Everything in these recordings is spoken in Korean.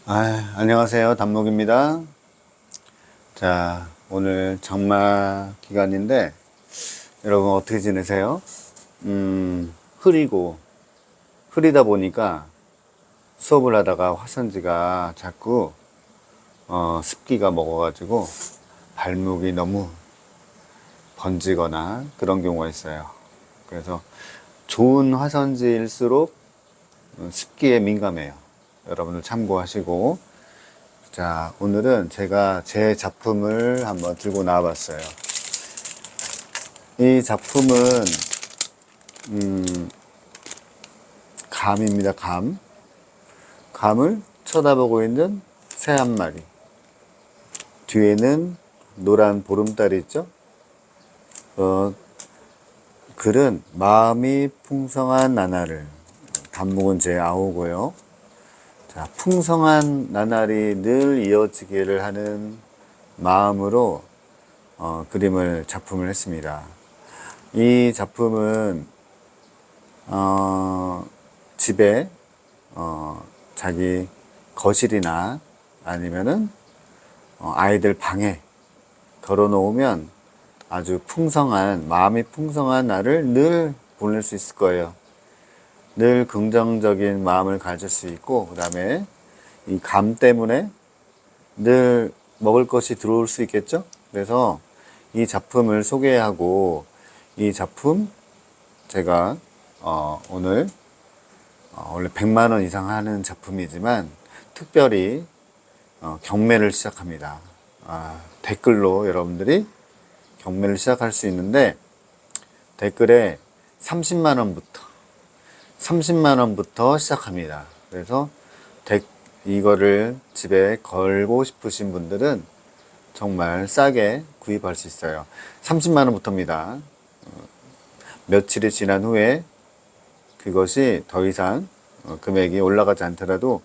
안녕하세요. 단목입니다. 자, 오늘 장마 기간인데, 여러분 어떻게 지내세요? 흐리다 보니까 수업을 하다가 화선지가 자꾸, 습기가 먹어가지고 발목이 너무 번지거나 그런 경우가 있어요. 그래서 좋은 화선지일수록 습기에 민감해요. 여러분들 참고하시고, 자, 오늘은 제가 제 작품을 한번 들고 나와봤어요. 이 작품은 감입니다. 감을 쳐다보고 있는 새 한 마리. 뒤에는 노란 보름달이 있죠. 글은 마음이 풍성한 나날을, 단목은 제 아우고요. 자, 풍성한 나날이 늘 이어지기를 하는 마음으로 작품을 했습니다. 이 작품은 집에 자기 거실이나 아니면은 아이들 방에 걸어 놓으면 아주 풍성한, 마음이 풍성한 날을 늘 보낼 수 있을 거예요. 늘 긍정적인 마음을 가질 수 있고, 그 다음에 이 감 때문에 늘 먹을 것이 들어올 수 있겠죠? 그래서 이 작품을 소개하고, 이 작품 제가 오늘 원래 100만 원 이상 하는 작품이지만 특별히 경매를 시작합니다. 댓글로 여러분들이 경매를 시작할 수 있는데, 댓글에 30만 원부터 시작합니다. 그래서 이거를 집에 걸고 싶으신 분들은 정말 싸게 구입할 수 있어요. 30만 원부터입니다. 며칠이 지난 후에 그것이 더 이상 금액이 올라가지 않더라도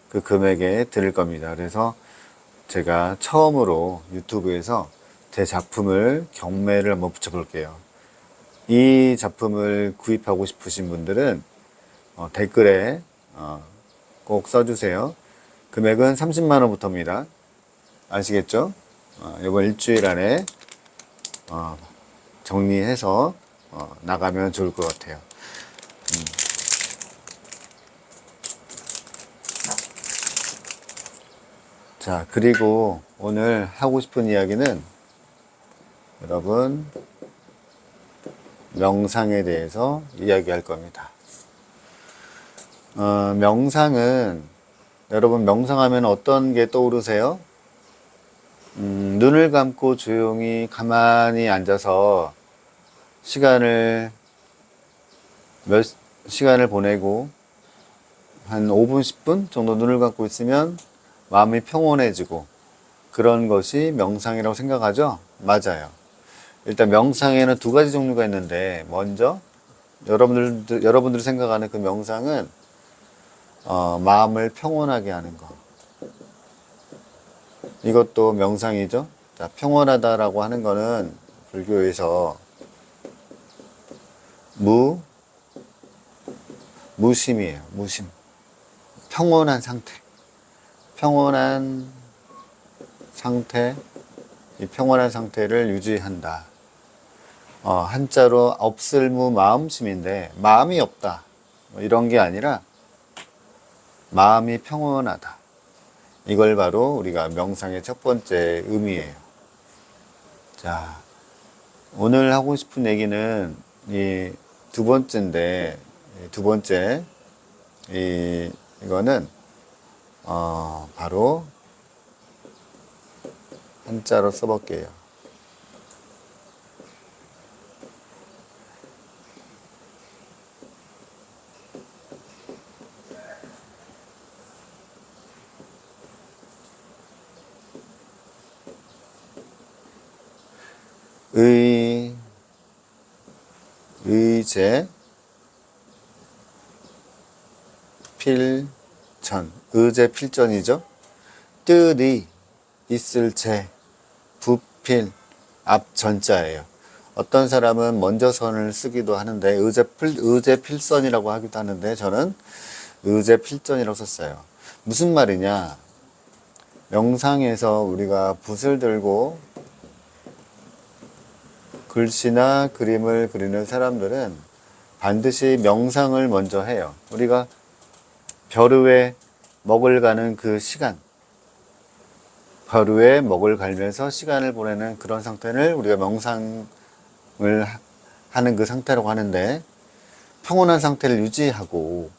그 금액에 들을 겁니다. 그래서 제가 처음으로 유튜브에서 제 작품을 경매를 한번 붙여볼게요. 이 작품을 구입하고 싶으신 분들은 댓글에 꼭 써주세요. 금액은 30만 원부터입니다. 아시겠죠? 이번 일주일 안에 정리해서 나가면 좋을 것 같아요. 자, 그리고 오늘 하고 싶은 이야기는 여러분 명상에 대해서 이야기할 겁니다. 명상은 여러분 명상하면 어떤 게 떠오르세요? 눈을 감고 조용히 가만히 앉아서 몇 시간을 보내고 한 5분, 10분 정도 눈을 감고 있으면 마음이 평온해지고 그런 것이 명상이라고 생각하죠? 맞아요. 일단 명상에는 두 가지 종류가 있는데, 먼저 여러분들이 생각하는 그 명상은 마음을 평온하게 하는 거. 이것도 명상이죠. 자, 평온하다라고 하는 거는 불교에서 무심이에요. 무심. 평온한 상태. 이 평온한 상태를 유지한다. 한자로 없을무 마음심인데, 마음이 없다, 이런 게 아니라 마음이 평온하다. 이걸 바로 우리가 명상의 첫 번째 의미예요. 자, 오늘 하고 싶은 얘기는 이 두 번째인데, 이거는 바로 한자로 써볼게요. 의제 필전, 의제필전이죠. 뜻이 있을 제, 부필, 앞 전자예요. 어떤 사람은 먼저 선을 쓰기도 하는데 의제필선이라고 하기도 하는데 저는 의제필전이라고 썼어요. 무슨 말이냐? 명상에서 우리가 붓을 들고 글씨나 그림을 그리는 사람들은 반드시 명상을 먼저 해요. 우리가 별 위에 먹을 가는 그 시간, 별 위에 먹을 갈면서 시간을 보내는 그런 상태를 우리가 명상을 하는 그 상태라고 하는데, 평온한 상태를 유지하고,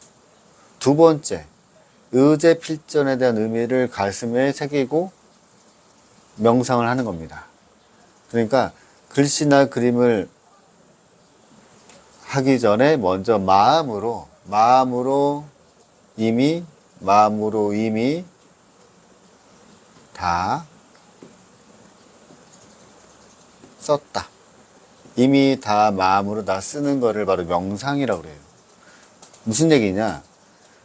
두 번째, 의제필전에 대한 의미를 가슴에 새기고 명상을 하는 겁니다. 그러니까 글씨나 그림을 하기 전에 먼저 마음으로 이미 다 썼다. 이미 다 마음으로 다 쓰는 거를 바로 명상이라고 그래요. 무슨 얘기냐?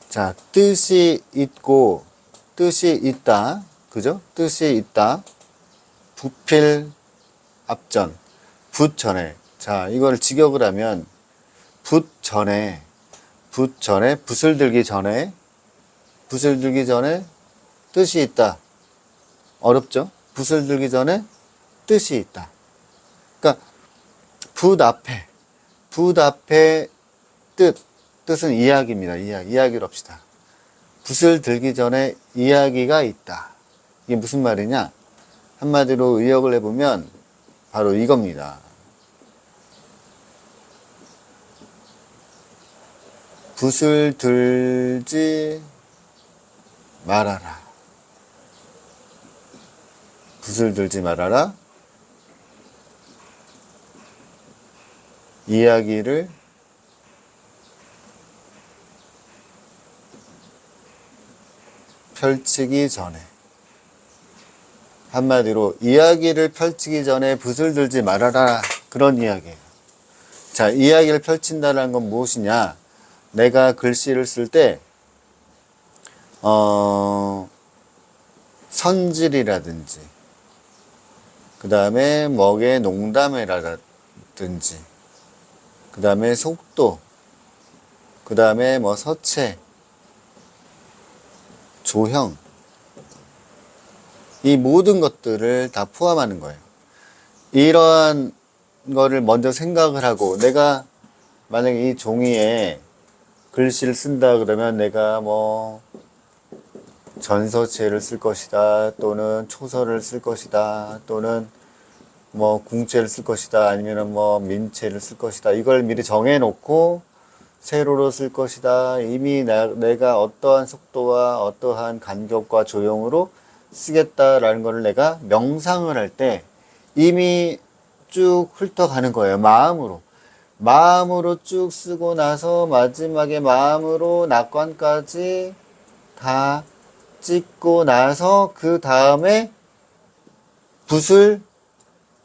자, 뜻이 있고, 뜻이 있다. 그죠? 뜻이 있다. 부필 앞전. 붓 전에. 자, 이걸 직역을 하면, 붓을 들기 전에 뜻이 있다. 어렵죠? 붓을 들기 전에 뜻이 있다. 그러니까, 붓 앞에 뜻은 이야기입니다. 이야기를 합시다. 붓을 들기 전에 이야기가 있다. 이게 무슨 말이냐? 한마디로 의역을 해보면 바로 이겁니다. 붓을 들지 말아라. 붓을 들지 말아라. 이야기를 펼치기 전에. 한마디로 이야기를 펼치기 전에 붓을 들지 말아라. 그런 이야기예요. 자, 이야기를 펼친다는 건 무엇이냐? 내가 글씨를 쓸 때 선질이라든지, 그 다음에 먹의 농담이라든지, 그 다음에 속도, 그 다음에 서체, 조형, 이 모든 것들을 다 포함하는 거예요. 이러한 거를 먼저 생각을 하고, 내가 만약에 이 종이에 글씨를 쓴다 그러면 내가 전서체를 쓸 것이다, 또는 초서를 쓸 것이다, 또는 궁체를 쓸 것이다, 아니면 민체를 쓸 것이다. 이걸 미리 정해놓고 세로로 쓸 것이다. 이미 내가 어떠한 속도와 어떠한 간격과 조형으로 쓰겠다라는 거를 내가 명상을 할 때 이미 쭉 훑어가는 거예요. 마음으로 쭉 쓰고 나서 마지막에 마음으로 낙관까지 다 찍고 나서 그 다음에 붓을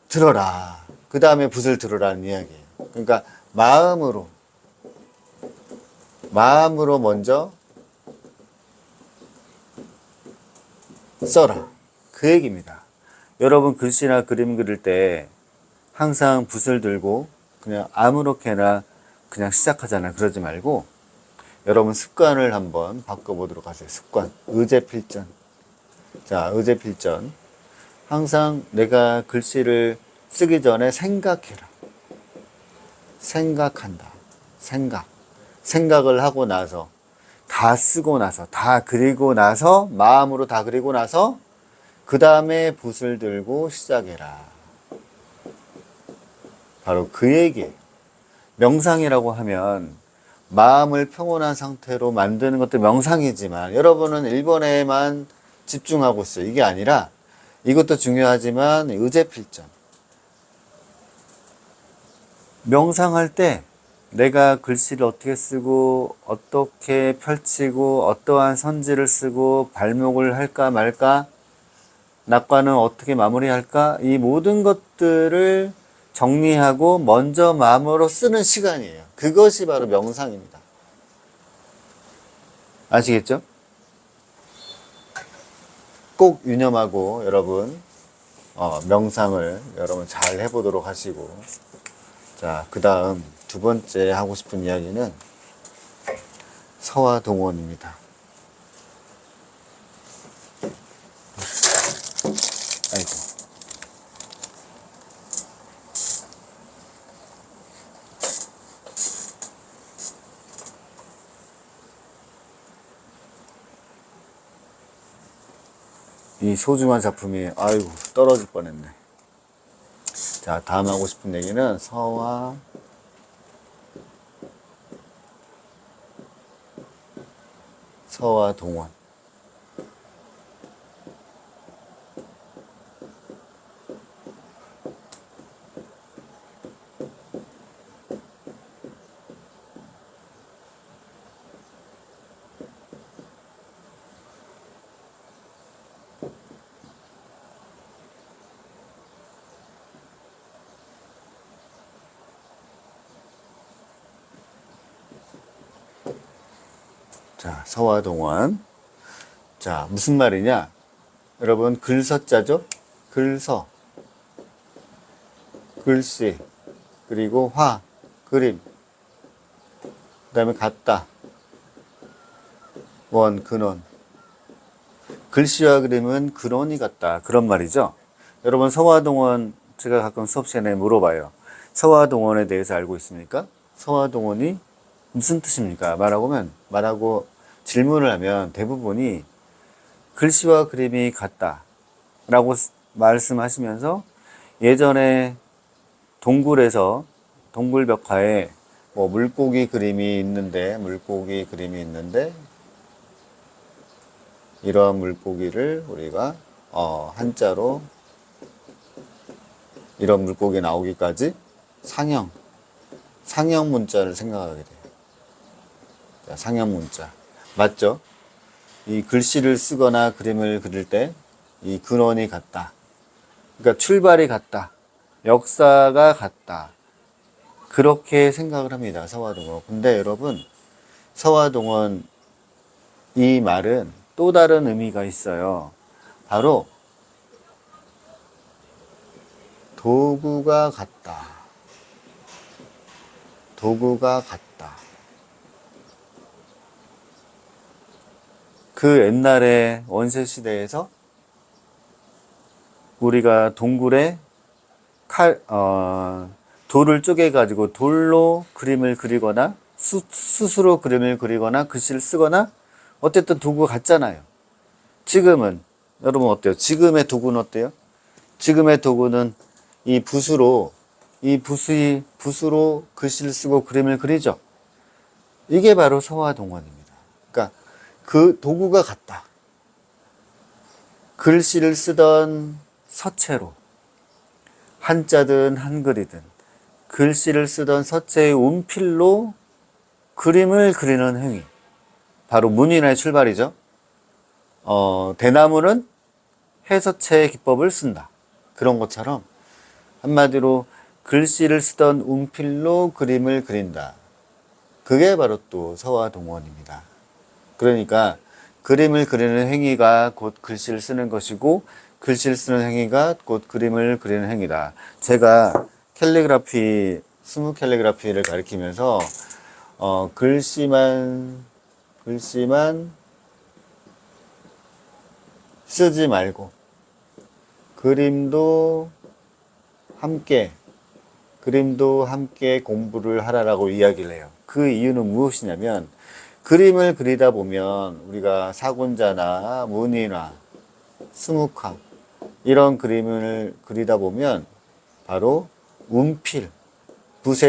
들어라. 그 다음에 붓을 들어라는 이야기예요. 그러니까 마음으로 먼저 써라. 그 얘기입니다. 여러분 글씨나 그림 그릴 때 항상 붓을 들고 그냥 아무렇게나 그냥 시작하잖아요. 그러지 말고 여러분 습관을 한번 바꿔보도록 하세요. 습관. 의제필전. 자, 의제필전. 항상 내가 글씨를 쓰기 전에 생각해라. 생각한다. 생각을 하고 나서 다 쓰고 나서 다 그리고 나서 마음으로 다 그리고 나서 그 다음에 붓을 들고 시작해라. 바로 그 얘기예요. 명상이라고 하면 마음을 평온한 상태로 만드는 것도 명상이지만 여러분은 1번에만 집중하고 있어요. 이게 아니라 이것도 중요하지만 의제필전. 명상할 때 내가 글씨를 어떻게 쓰고 어떻게 펼치고 어떠한 선지를 쓰고 발목을 할까 말까, 낙관은 어떻게 마무리할까, 이 모든 것들을 정리하고 먼저 마음으로 쓰는 시간이에요. 그것이 바로 명상입니다. 아시겠죠? 꼭 유념하고 여러분 명상을 여러분 잘 해보도록 하시고, 자, 그 다음 두 번째 하고 싶은 이야기는 서화동원입니다. 이 소중한 작품이 아이고 떨어질 뻔했네. 자, 다음 하고 싶은 얘기는 서화동원. 자, 서화동원. 자, 무슨 말이냐? 여러분, 글서자죠? 글서, 글씨, 그리고 화, 그림, 그 다음에 같다, 원, 근원. 글씨와 그림은 근원이 같다. 그런 말이죠. 여러분, 서화동원, 제가 가끔 수업 시간에 물어봐요. 서화동원에 대해서 알고 있습니까? 서화동원이 무슨 뜻입니까? 말하고 질문을 하면 대부분이 글씨와 그림이 같다 라고 말씀하시면서 예전에 동굴벽화에 뭐 물고기 그림이 있는데 이러한 물고기를 우리가 한자로 이런 물고기 나오기까지 상형 문자를 생각하게 돼요. 자, 상형 문자 맞죠? 이 글씨를 쓰거나 그림을 그릴 때 이 근원이 같다. 그러니까 출발이 같다. 역사가 같다. 그렇게 생각을 합니다. 서화동원. 근데 여러분, 서화동원 이 말은 또 다른 의미가 있어요. 바로 도구가 같다. 도구가 같다. 그 옛날에 원세시대에서 우리가 동굴에 돌을 쪼개가지고 돌로 그림을 그리거나 숯으로 그림을 그리거나 글씨를 쓰거나 어쨌든 도구가 같잖아요. 지금은 여러분 어때요? 지금의 도구는 어때요? 지금의 도구는 이 붓으로 글씨를 쓰고 그림을 그리죠. 이게 바로 서화동원입니다. 그러니까 그 도구가 같다. 글씨를 쓰던 서체로 한자든 한글이든 글씨를 쓰던 서체의 운필로 그림을 그리는 행위. 바로 문인의 출발이죠. 대나무는 해서체의 기법을 쓴다. 그런 것처럼 한마디로 글씨를 쓰던 운필로 그림을 그린다. 그게 바로 또 서화동원입니다. 그러니까 그림을 그리는 행위가 곧 글씨를 쓰는 것이고 글씨를 쓰는 행위가 곧 그림을 그리는 행위다. 제가 스무 캘리그라피를 가리키면서 글씨만 쓰지 말고 그림도 함께 공부를 하라라고 이야기를 해요. 그 이유는 무엇이냐면 그림을 그리다 보면 우리가 사군자나 문인화, 수묵화 이런 그림을 그리다 보면 바로 붓의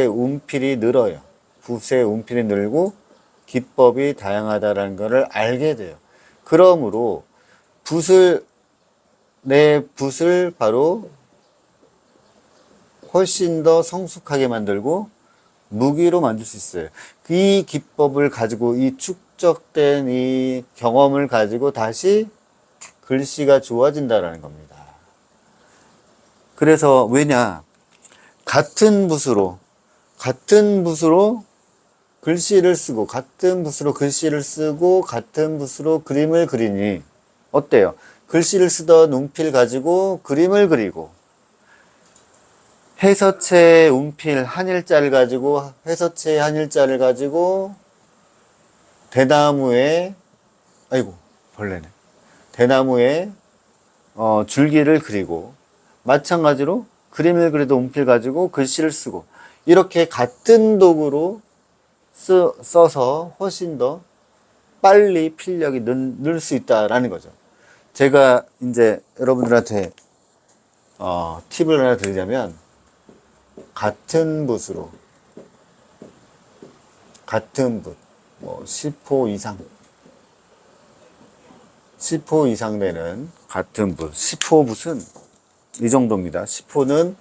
운필이 늘어요. 붓의 운필이 늘고 기법이 다양하다는 것을 알게 돼요. 그러므로 내 붓을 바로 훨씬 더 성숙하게 만들고 무기로 만들 수 있어요. 이 기법을 가지고 이 축적된 이 경험을 가지고 다시 글씨가 좋아진다는 겁니다. 그래서 왜냐? 같은 붓으로 글씨를 쓰고 같은 붓으로 그림을 그리니 어때요? 글씨를 쓰던 운필 가지고 그림을 그리고 해서체 운필 한일자를 가지고 대나무에 줄기를 그리고 마찬가지로 그림을 그리도 운필 가지고 글씨를 쓰고 이렇게 같은 도구로 써서 훨씬 더 빨리 필력이 늘 수 있다라는 거죠. 제가 이제 여러분들한테 팁을 하나 드리자면, 같은 붓으로, 같은 붓, 뭐 10호 이상, 10호 이상 되는 같은 붓, 10호 붓은 이 정도입니다. 10호는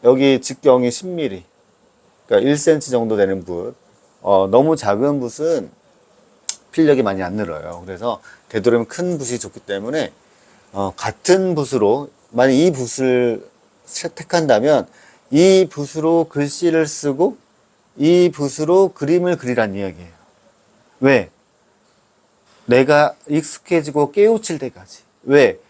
여기 직경이 10mm, 그러니까 1cm 정도 되는 붓. 너무 작은 붓은 필력이 많이 안 늘어요. 그래서 되도록이면 큰 붓이 좋기 때문에 같은 붓으로, 만약 이 붓을 택한다면 이 붓으로 글씨를 쓰고 이 붓으로 그림을 그리란 이야기예요. 왜? 내가 익숙해지고 깨우칠 때까지. 왜?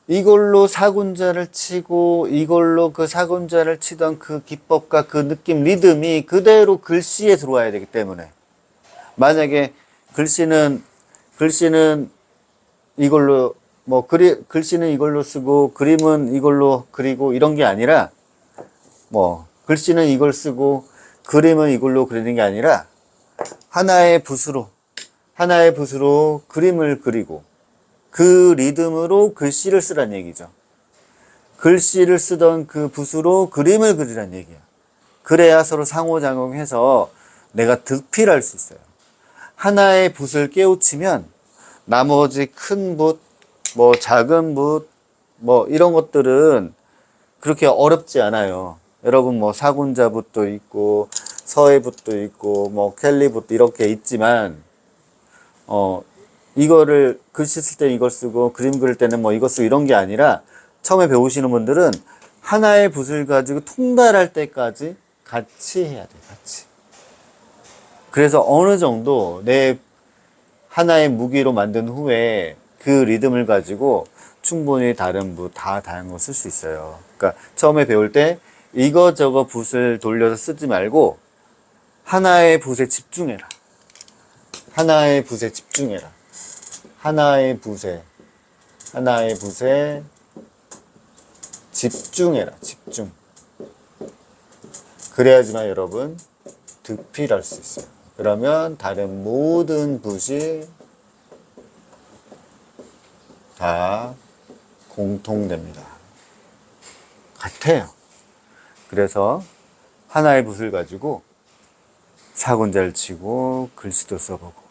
이걸로 사군자를 치고 이걸로 그 사군자를 치던 그 기법과 그 느낌, 리듬이 그대로 글씨에 들어와야 되기 때문에, 만약에 글씨는 이걸로 글씨는 이걸로 쓰고 그림은 이걸로 그리고 이런 게 아니라, 글씨는 이걸 쓰고 그림은 이걸로 그리는 게 아니라 하나의 붓으로 그림을 그리고 그 리듬으로 글씨를 쓰란 얘기죠. 글씨를 쓰던 그 붓으로 그림을 그리란 얘기야. 그래야 서로 상호작용해서 내가 득필할 수 있어요. 하나의 붓을 깨우치면 나머지 큰 붓, 작은 붓, 이런 것들은 그렇게 어렵지 않아요. 여러분 사군자 붓도 있고 서해 붓도 있고 켈리 붓도 이렇게 있지만, 이거를 글씨 쓸 때 이걸 쓰고 그림 그릴 때는 이거 쓰고 이런 게 아니라, 처음에 배우시는 분들은 하나의 붓을 가지고 통달할 때까지 같이 해야 돼, 같이. 그래서 어느 정도 내 하나의 무기로 만든 후에 그 리듬을 가지고 충분히 다른 붓, 다양한 거 쓸 수 있어요. 그러니까 처음에 배울 때 이거저거 붓을 돌려서 쓰지 말고 하나의 붓에 집중해라. 하나의 붓에 집중해라. 하나의 붓에 집중해라. 집중. 그래야지만 여러분 득필할 수 있어요. 그러면 다른 모든 붓이 다 공통됩니다. 같아요. 그래서 하나의 붓을 가지고 사군자를 치고 글씨도 써보고,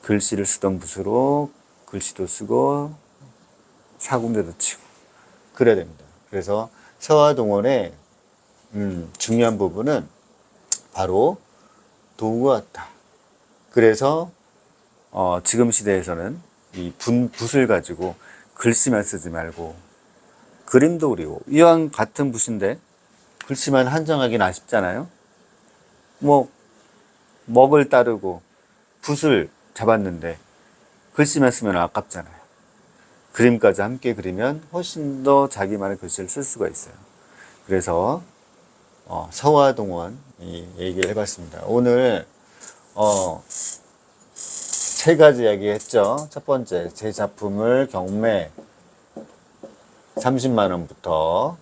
글씨를 쓰던 붓으로 글씨도 쓰고 사군자도 치고 그래야 됩니다. 그래서 서화동원의 중요한 부분은 바로 도구 같다. 그래서 지금 시대에서는 이 붓을 가지고 글씨만 쓰지 말고 그림도 그리고, 이왕 같은 붓인데 글씨만 한정하기는 아쉽잖아요. 먹을 따르고 붓을 잡았는데 글씨만 쓰면 아깝잖아요. 그림까지 함께 그리면 훨씬 더 자기만의 글씨를 쓸 수가 있어요. 그래서 서화동원 이 얘기를 해봤습니다. 오늘 세 가지 이야기 했죠. 첫 번째, 제 작품을 경매 30만 원부터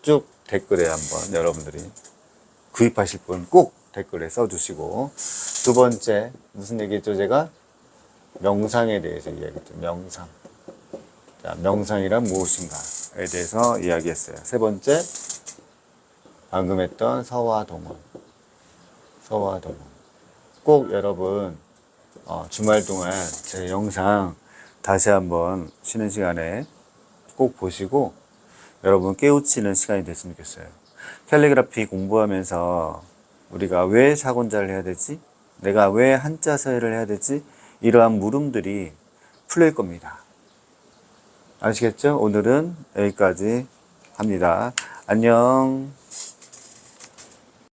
쭉 댓글에 한번 여러분들이 구입하실 분 꼭 댓글에 써주시고, 두 번째 무슨 얘기했죠? 제가 명상에 대해서 이야기했죠. 명상. 자, 명상이란 무엇인가에 대해서 이야기했어요. 세 번째, 방금 했던 서화동원. 꼭 여러분 주말 동안 제 영상 다시 한번 쉬는 시간에 꼭 보시고 여러분 깨우치는 시간이 됐으면 좋겠어요. 캘리그라피 공부하면서 우리가 왜 사군자를 해야 되지? 내가 왜 한자 서예를 해야 되지? 이러한 물음들이 풀릴 겁니다. 아시겠죠? 오늘은 여기까지 합니다. 안녕.